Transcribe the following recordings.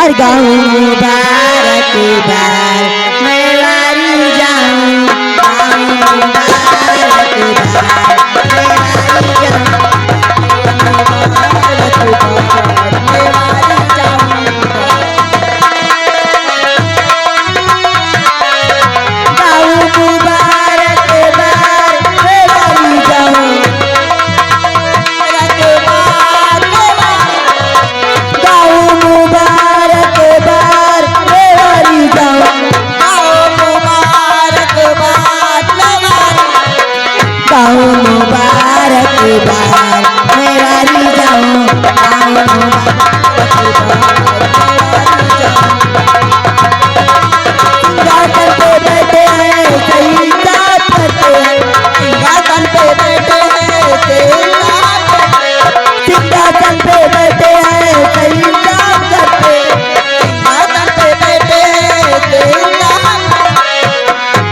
और गाँव मुबारक बार मैं वारी जाऊं, गाँव मुबारक बार मैं वारी जाऊं, मुबारक बार मैं वारी जाऊं। गाँव मुबारक बार मैं वारी जाऊं, गाँव मुबारक बार मैं वारी जाऊं, गाँव मुबारक बार मैं वारी, गाँव मुबारक बार मैं वारी जाऊं, गाँव मुबारक बार सिंहासन पे बैठे हैं सही जात करते हैं, सिंहासन पे बैठे हैं सही जात करते हैं, सिंहासन पे बैठे हैं सही जात करते हैं, सिंहासन पे बैठे हैं सही जात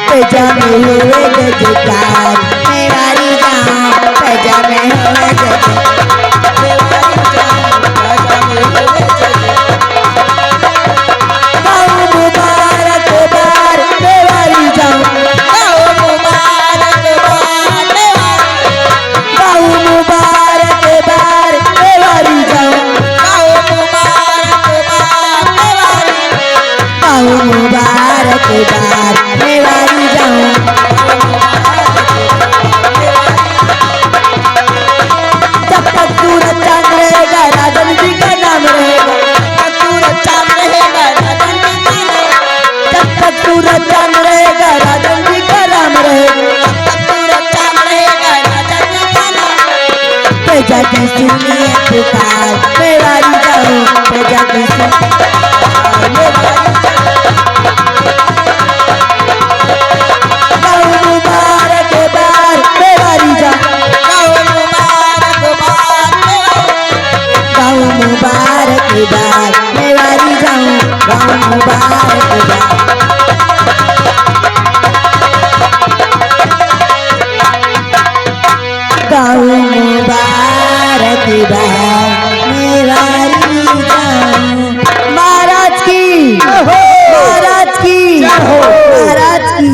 पैजा में हुए जजकार मैं वारी जाऊं, पैजा में हुए जजकार मैं वारी जाऊं, पैजा में हुए जजकार। गाँव मुबारक बार मैं वारी जाऊं, गाँव मुबारक बार मैं वारी, गाँव मुबारक बार मैं वारी जाऊं, गाँव मुबारक बार मैं वारी, गाँव मुबारक बार मैं वारी जाऊं। जब तक सूरज चांद रहेगा राजन जी का नाम रहेगा, जब तक सूरज चांद रहेगा राजन जी का नाम, जब तक सूरज चांद रहेगा राजन जी का नाम रहेगा, जब तक सूरज चांद रहेगा राजन जी का नाम। पैजा की सुनिए पुकार मैं वारी जाऊं, पैजा की सुनिए पुकार मैं वारी जाऊं। गाँव मुबारक बार मैं वारी जाऊं, गाँव मुबारक बार मैं वारी, गाँव मुबारक बार मैं वारी जाऊं, गाँव मुबारक बार। गाँव मुबारक बार मैं वारी जाऊं। महाराज की, महाराज की, महाराज की।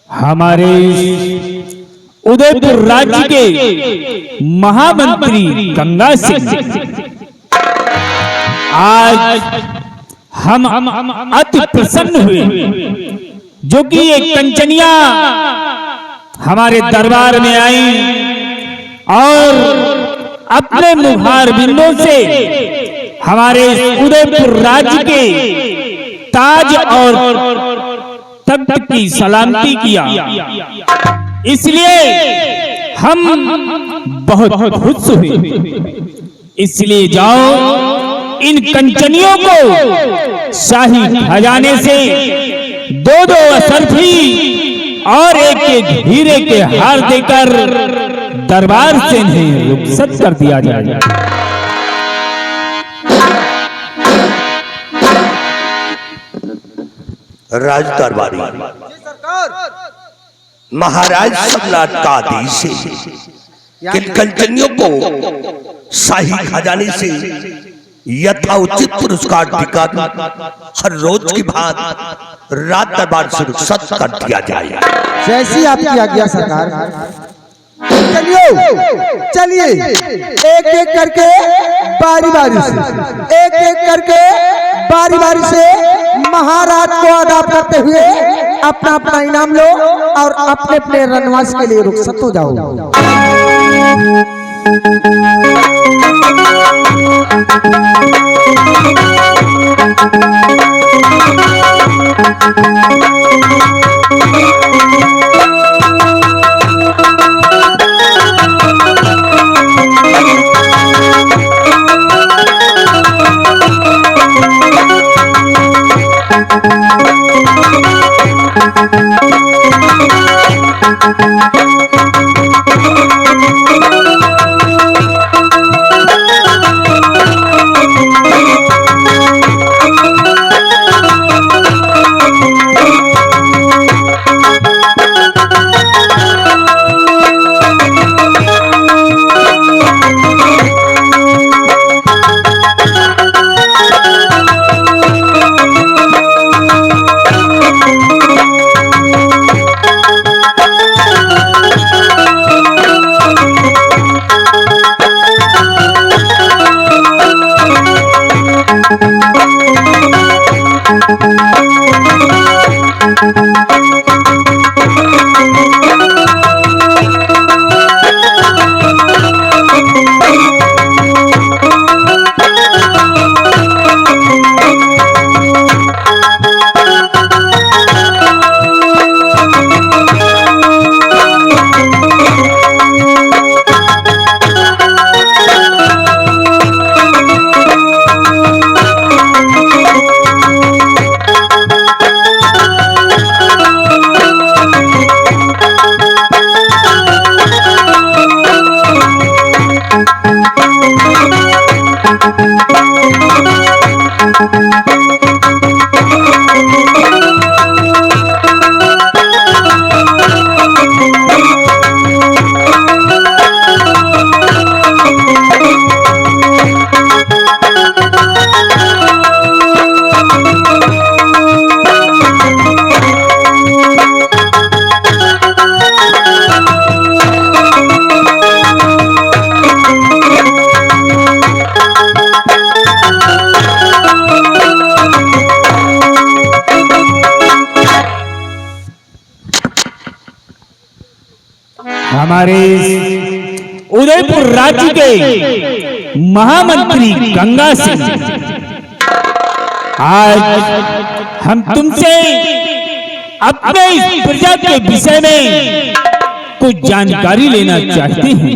हमारे उदयपुर राज्य के महामंत्री गंगा सिंह आज हम अति प्रसन्न हुए जो कि ये कंचनिया हमारे दरबार में आई और अपने मुखार बिंदों से हमारे उदयपुर राज्य के ताज और तख्त की सलामती किया। इसलिए हम बहुत खुश हुए। इसलिए जाओ इन कंचनियों को शाही खजाने से दो असरफी और एक हीरे के हार देकर दरबार से इन्हें रुखसत कर दिया जाए। राज दरबारी महाराज सम्राट का आदेश है कि कंचनियों को शाही खजाने से यथाउचित पुरस्कार देकर हर रोज की बात रात दरबार से रुखसत कर दिया जाए। जैसी आपकी आज्ञा सरकार। चलिए चलिए एक एक करके बारी बारी से, एक एक करके बारी बारी से महाराज को अदा करते हुए अपना अपना इनाम लो और अपने अपने रनवास के लिए रुखसत हो जाओ। हमारे उदयपुर राज्य के महामंत्री गंगा सिंह, आज हम तुमसे अपने इस प्रजा के विषय में कुछ जानकारी लेना चाहते हैं।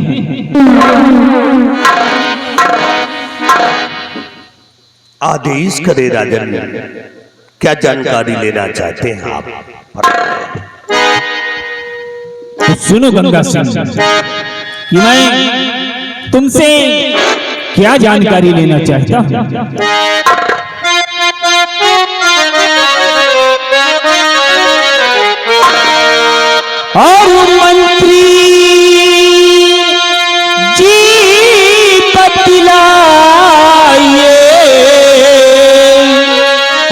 आदेश करे राजन, क्या जानकारी लेना चाहते हैं आप? तो सुनो गंगा सिंह कि मैं तुमसे क्या जानकारी लेना चाहता हूं। और मंत्री जी बतलाइए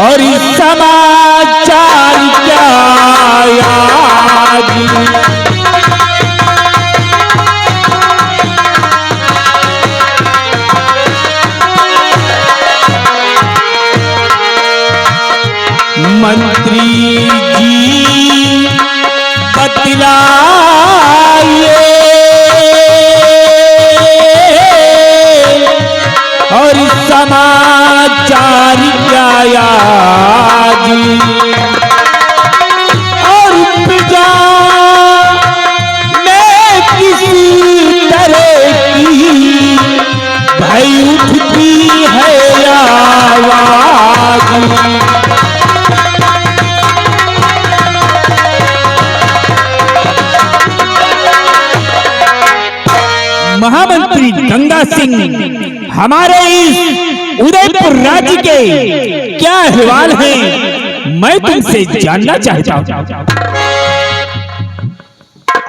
और समाचार क्या याद। मंत्री जी बतलाइए और समाचार क्या याद। और प्रजा में किसी तरह की भय उठती है आवाज। महामंत्री गंगा सिंह, हमारे इस उदयपुर राज्य के क्या अहवाल है, मैं तुमसे जानना चाहता हूं।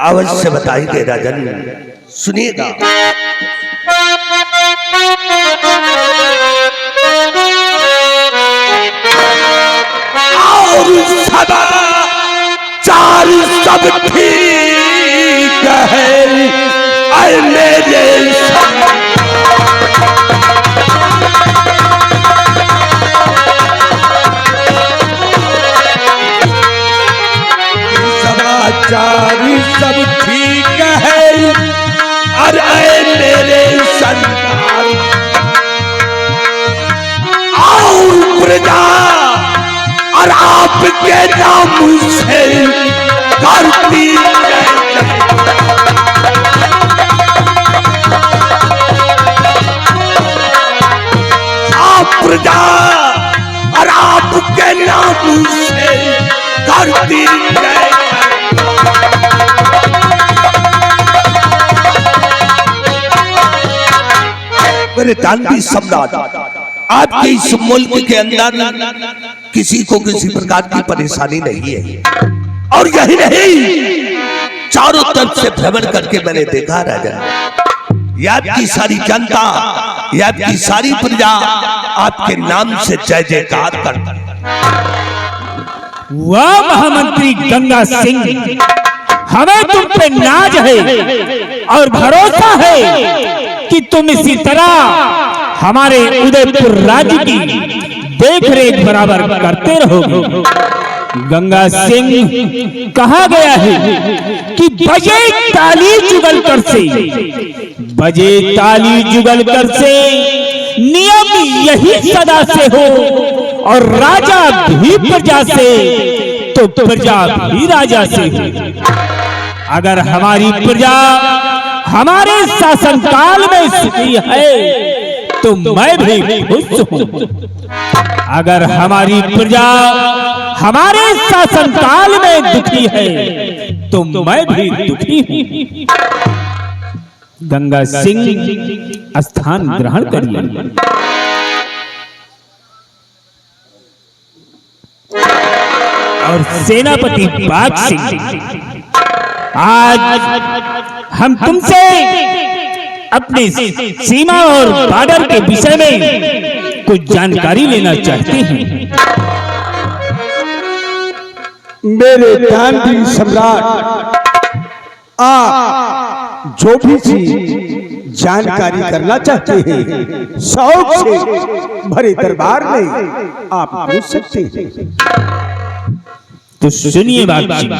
अवश्य बताइए राजन, सुनिएगा। और समाचार सब ठीक है मेरे समाचार सब ठीक है। अरे मेरे संतान और प्रजा और आपके नाम से करती प्रजा और आपके नाम से करती मेरे दानवी सम्राट, आपके इस मुल्क के अंदर किसी को किसी प्रकार की परेशानी नहीं है। और यही नहीं, चारों तरफ से भ्रमण करके मैंने देखा राजा, आपकी सारी जनता, आपकी सारी प्रजा आपके नाम से जय जयकार करती। वाह महामंत्री गंगा सिंह, हमें तुम पे नाज है और भरोसा है कि तुम इसी तरह हमारे उदयपुर राज्य की देख रेख बराबर करते रहोगे। गंगा सिंह, कहा गया है कि बजे ताली जुगलकर से, बजे ताली जुगलकर से नियम यही सदा से हो, और राजा भी प्रजा से तो प्रजा भी राजा से हो। अगर हमारी प्रजा हमारे शासनकाल में सुखी है तो मैं भी खुश हूं। अगर हमारी प्रजा हमारे शासनकाल में दुखी है तो मैं भी दुखी हूं। गंगा सिंह, स्थान ग्रहण करिए। और सेनापति बाघ सिंह, आज हम तुमसे अपनी सीमा और बॉर्डर के विषय में कुछ जानकारी लेना चाहते हैं। मेरे दानवीर सम्राट, आप जो भी चीज जानकारी करना चाहते हैं शौक से भरे दरबार में आप पूछ सकते हैं। तो सुनिए बाघ सिंह,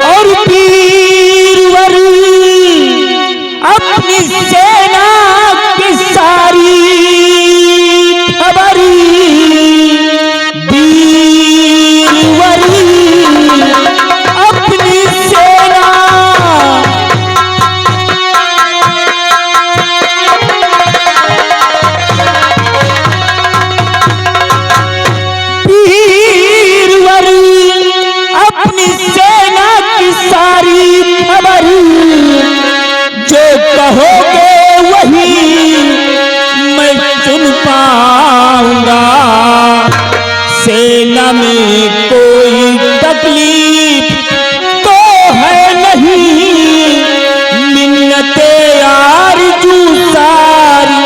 और वीरवर अपनी सेना की सारी खबरी, वीरवर अपनी सेना जो कहोगे वही मैं सुन पाऊंगा। सेना में कोई तकलीफ तो है नहीं, मिन्नते आरज़ू सारी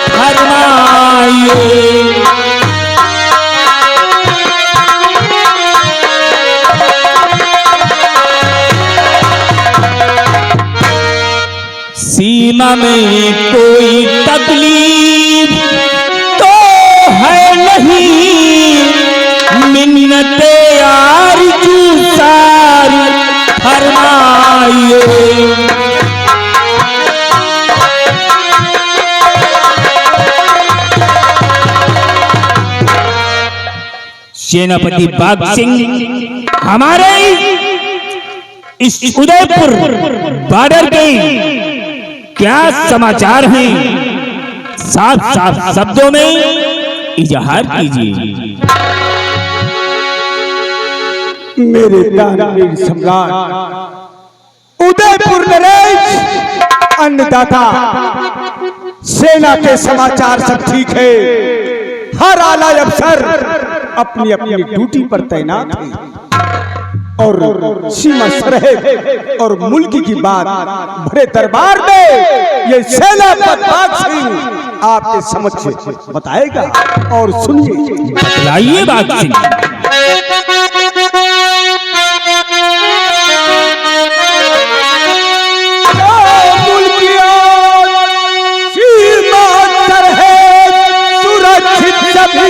फरमाइए। सीमा में कोई तकलीफ तो है नहीं, मिन्नते आरज़ू सारी फरमाइए। सेनापति बाघ सिंह, हमारे इस उदयपुर बॉर्डर के क्या समाचार हैं, साफ साफ शब्दों में इजहार कीजिए। मेरे दानवीर सम्राट, उदयपुर नरेश अन्नदाता, सेना के समाचार सब ठीक है। हर आला अफसर अपनी अपनी ड्यूटी पर तैनात है और सीमा सरहद और मुल्क की बात भरे दरबार में ये सेनापति बाघ सिंह आपके समक्ष बताएगा और सुनिए। बताइए बाघ सिंह। सीमा सरहद सुरक्षित सभी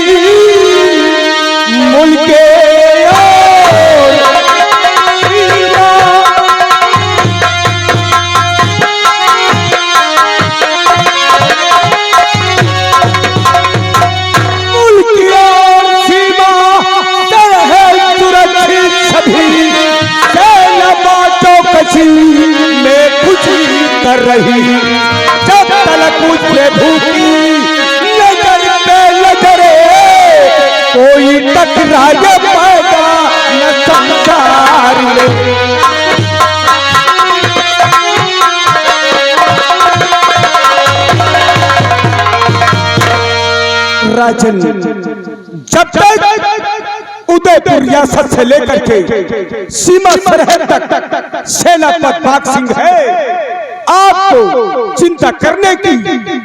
मुल्क में कुछ कर रही, जब तलक मुझे भूखी नजर पे नजरे, कोई टकराए पैदा न संसार में। राजन, जब तक उदयपुर रियासत से लेकर के सीमा सरहद तक सेनापति बाघ सिंह है, आपको चिंता करने की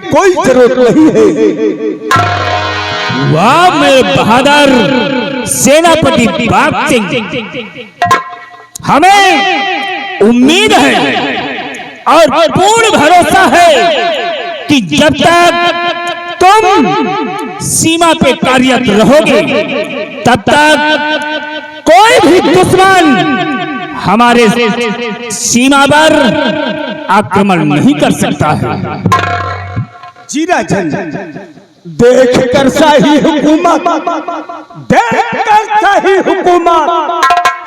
कोई जरूरत नहीं है। वाह मेरे बहादुर सेनापति बाघ सिंह, हमें उम्मीद है और पूर्ण भरोसा है कि जब तक तुम सीमा पे कार्यरत रहोगे तब तक कोई भी दुश्मन हमारे सीमा पर आक्रमण नहीं कर सकता है। जी राजन, देख कर शाही हुकूमत, देख कर शाही हुकूमत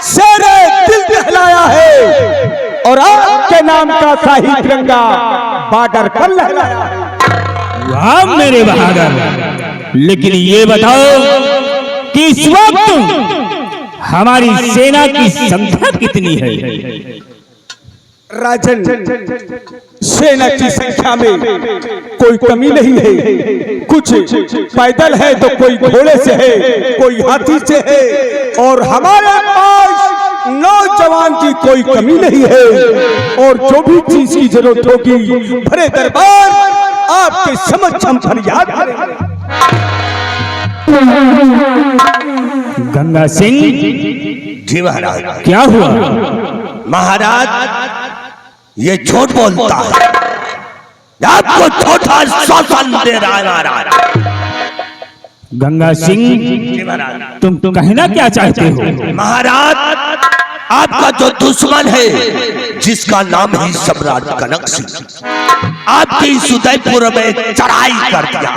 शेरे दिल दहलाया है और आपके नाम का शाही तिरंगा बॉर्डर पर लहराया है। वाह मेरे बहादुर, लेकिन ये बताओ कि इस वक्त हमारी सेना की संख्या कितनी है? राजन, सेना की संख्या में कोई कमी नहीं है। कुछ पैदल है तो कोई घोड़े से है, कोई हाथी से है, और हमारे पास नौजवान की कोई कमी नहीं है। और जो भी चीज की जरूरत होगी भरे दरबार आपके समक्ष हम फरियाद करेंगे। गंगा सिंह, जी महाराज। क्या हुआ? महाराज ये झूठ बोलता है, आपको छोटा शासन दे रहा है महाराज। गंगा सिंह, जी महाराज। तुम कहना क्या चाहते हो? महाराज आपका जो दुश्मन है जिसका नाम है सम्राट कनक सिंह, आपके इस उदयपुर में चढ़ाई कर दिया।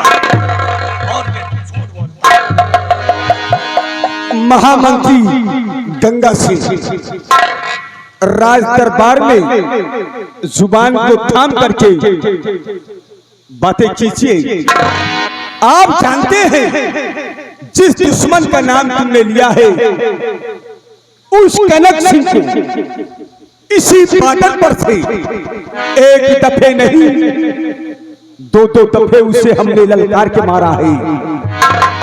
महामंत्री गंगा सिंह राज दरबार में जुबान को थाम करके बातें कीजिए। आप जानते हैं जिस दुश्मन का नाम तुमने लिया है उस कनक सिंह को इसी बादल पर से एक दफे नहीं दो दफे उसे हमने ललकार के मारा है।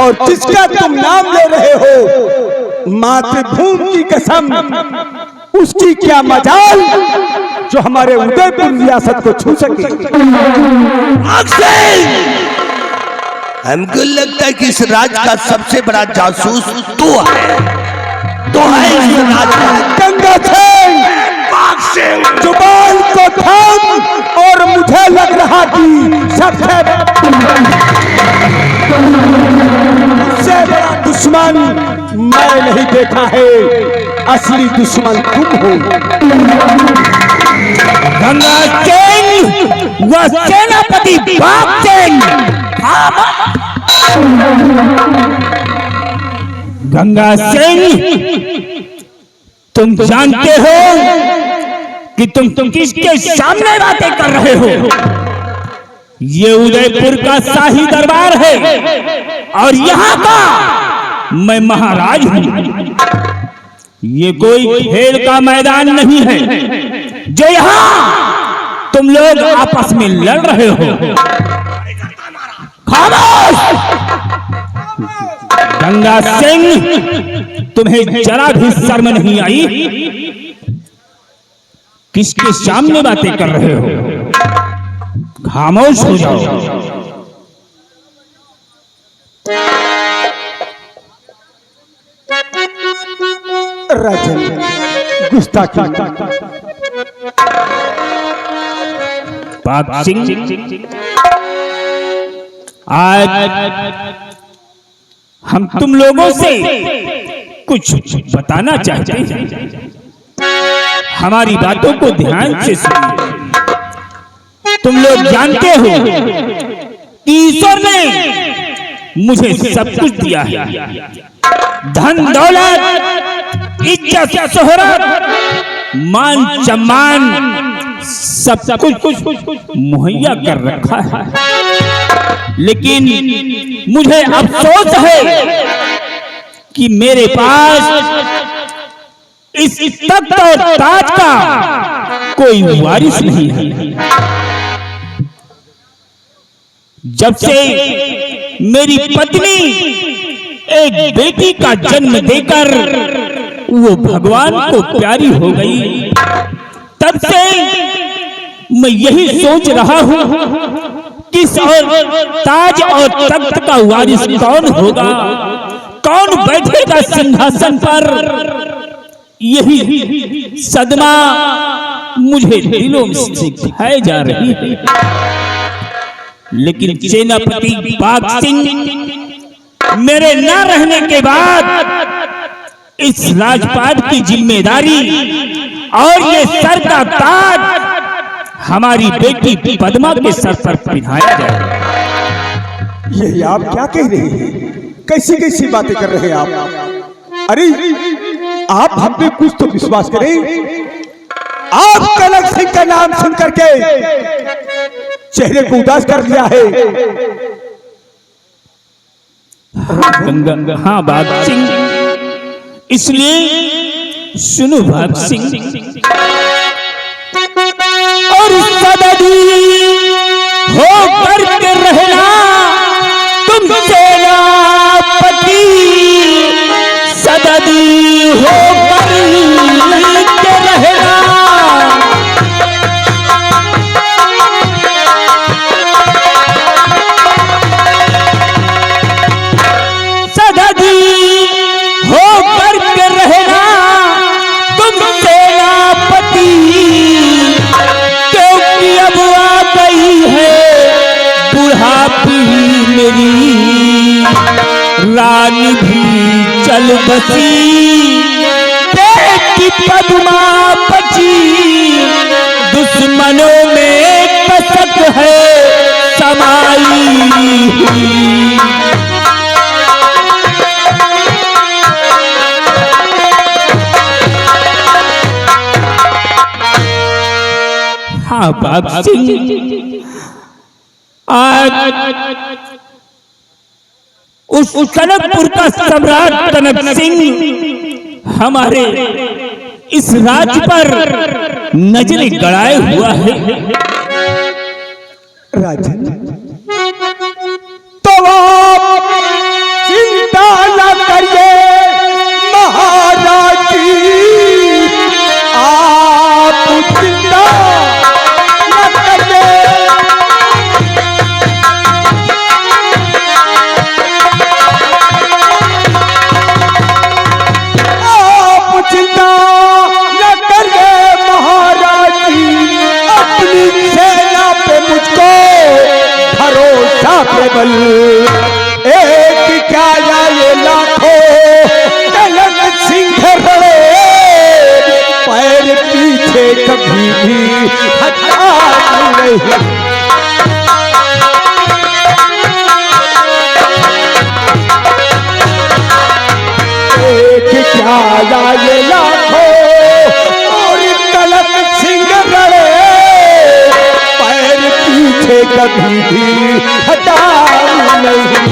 और जिसका तुम नाम ले रहे हो, मातृभूमि की कसम, उसकी क्या मजाल जो हमारे उदयपुर रियासत को छू सके। हमको लगता है कि इस राज का सबसे बड़ा जासूस तू है, तो है इस राज का। गंगा सिंह, जुबान को थाम। और मुझे लग रहा कि सबसे बड़ा दुश्मन मैं नहीं देखा है, असली दुश्मन तुम हो। गंगा सिंह, वह सेनापति बाग सिंह। गंगा सिंह, तुम जानते हो कि तुम किसके सामने बातें कर रहे हो? ये उदयपुर का शाही दरबार है और यहाँ का मैं महाराज हूँ। ये कोई खेल का मैदान नहीं है जो यहाँ तुम लोग आपस में लड़ रहे हो। खामोश! गंगा सिंह, तुम्हें जरा भी शर्म नहीं आई? किसके सामने बातें कर रहे हो? खामोश हो जाओ। राजन, गुस्ताखी। बाग सिंह, आज हम तुम लोगों से कुछ बताना चाहते हैं। हमारी बातों को ध्यान से सुनिए। तुम लोग जानते हो कि ईश्वर ने मुझे सब कुछ दिया है, धन दौलत, इज्जत, शोहरत, मान सम्मान, सब कुछ मुहैया कर रखा है। लेकिन मुझे अफसोस है कि मेरे पास इस तख्त और ताज का कोई वारिस नहीं है। जब से मेरी पत्नी एक बेटी का जन्म देकर वो भगवान को प्यारी हो गई, तब से मैं यही सोच रहा हूं किस और ताज और तख्त का वारिस कौन होगा, कौन बैठेगा सिंहासन पर। यही सदमा मुझे दिलों में सिखाए जा रही है। लेकिन सेनापति बाग सिंह मेरे न रहने के बाद इस राजपाट की जिम्मेदारी और ये सर का ताज हमारी बेटी पद्मा के सर पर पहनाया जाए। यही आप क्या कह रहे हैं? कैसी कैसी बातें कर रहे हैं आप? अरे आप हम पे कुछ तो विश्वास करें। आप कनक सिंह का नाम सुन करके चेहरे को उदास कर लिया है। हाँ बाग सिंह, इसलिए सुनो भक्त सिंह, और सददी हो करके रहना तुम सेनापति, सददी हो करके रहना सददी हो करके रहना तुम सेनापति, क्योंकि अब आ गई है बुढ़ापी मेरी, रानी भी चल बसी बेटी पद्मा बची, दुश्मनों में कसक है समाई हुई। हाँ बाबा सिंह, आज उस कनकपुर का सम्राट कनक सिंह हमारे इस राज्य पर नजरें गड़ाए हुआ है। राजन, तो आप चिंता न करिए महाराज जी, आप चिंता न करिए। आप चिंता न करिए महाराज जी, अपनी सेना पे मुझको भरोसा प्रबल, एक क्या ये लाखों कनक सिंह रड़े, पैर पीछे कभी भी हटा नहीं। एक क्या ये लाखों और कनक सिंह रड़े, पैर पीछे कभी भी हटा नहीं।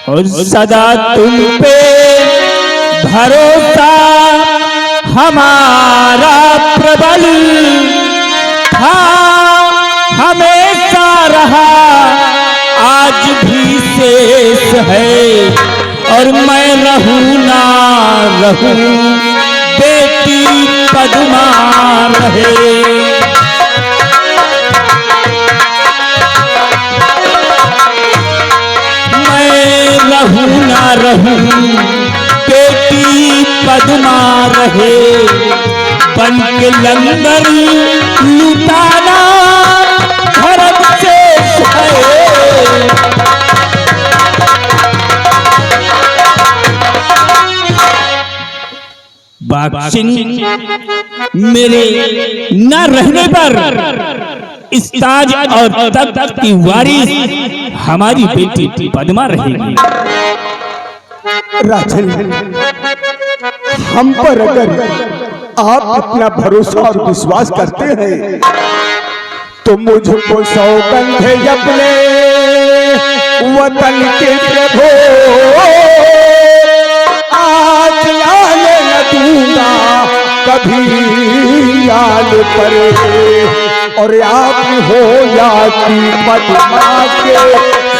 और सदा तुम पे भरोसा हमारा प्रबल था, हमेशा रहा आज भी शेष है, और मैं रहूं ना रहूं बेटी पद्मा रहे। रहूं ना रहूं बेटी पद्मा रहे, बन के लंगर लुटाना धर्म शेष है। बाग सिंह, मेरे न रहने पर इस ताज और तख्त की वारिस हमारी बेटी पद्मा रहेगी। राजन, हम पर अगर आप इतना भरोसा और विश्वास करते हैं तो मुझको सौगंध है अपने वतन के प्रभु, आज आने न दूंगा कभी याद पर, और आप हो या की पद्मा के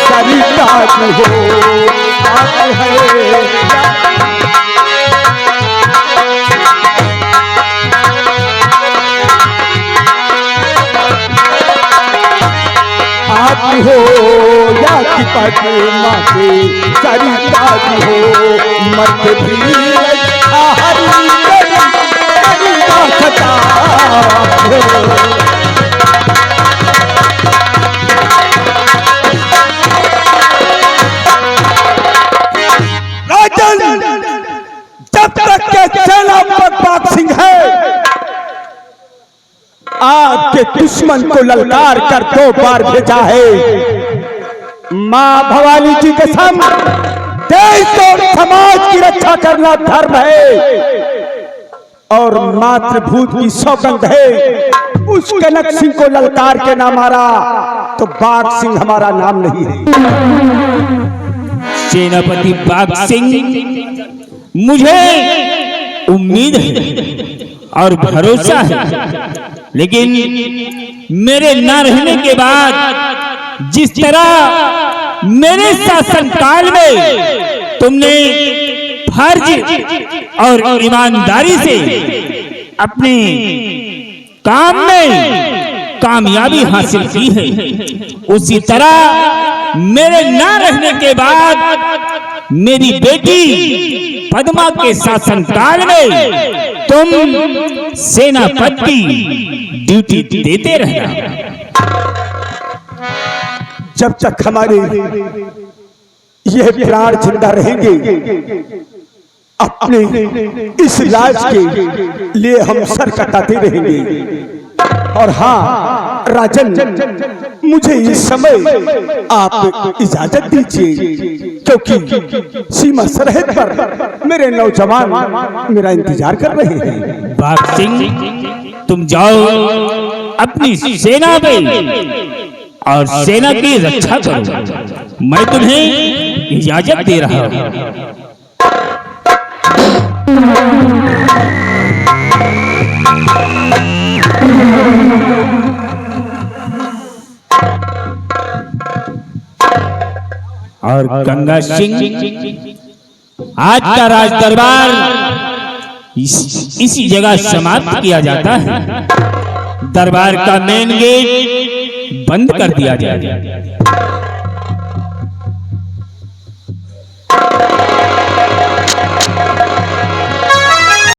सरिता हो, आप है आप हो या कि पद्मा के सरिता हो, मत भी हरी सता। राजन, जब तक के सेनापति बाग सिंह है, आपके दुश्मन को ललकार कर 2 बार भेजा है। मां भवानी जी के संग देश और समाज की रक्षा करना धर्म है। और मातृभूत की सौगंध है, उस कनक सिंह को ललकार के ना मारा तो बाघ सिंह हमारा नाम नहीं है। सेनापति बाघ सिंह, मुझे उम्मीद है और भरोसा है, लेकिन मेरे न रहने के बाद जिस तरह मेरे शासनकाल में तुमने फर्ज और ईमानदारी से अपने काम में कामयाबी हासिल की है, उसी तरह मेरे न रहने के बाद मेरी बेटी पद्मा के शासनकाल में तुम सेनापति की ड्यूटी देते रहना। जब तक हमारे यह प्राण जिंदा रहेंगे, अपने इस लाज के लिए हम सर कटाते रहेंगे। और हाँ राजन, मुझे इस समय आप इजाजत दीजिए, क्योंकि सीमा सरहद पर मेरे नौजवान मेरा इंतजार कर रहे हैं। बाघ सिंह, तुम जाओ अपनी सेना में और सेना की रक्षा करो। मैं तुम्हें इजाजत दे रहा हूं। और गंगा सिंह, आज का राज दरबार इसी जगह समाप्त किया जाता है। दरबार का मेन गेट बंद कर दिया जाए।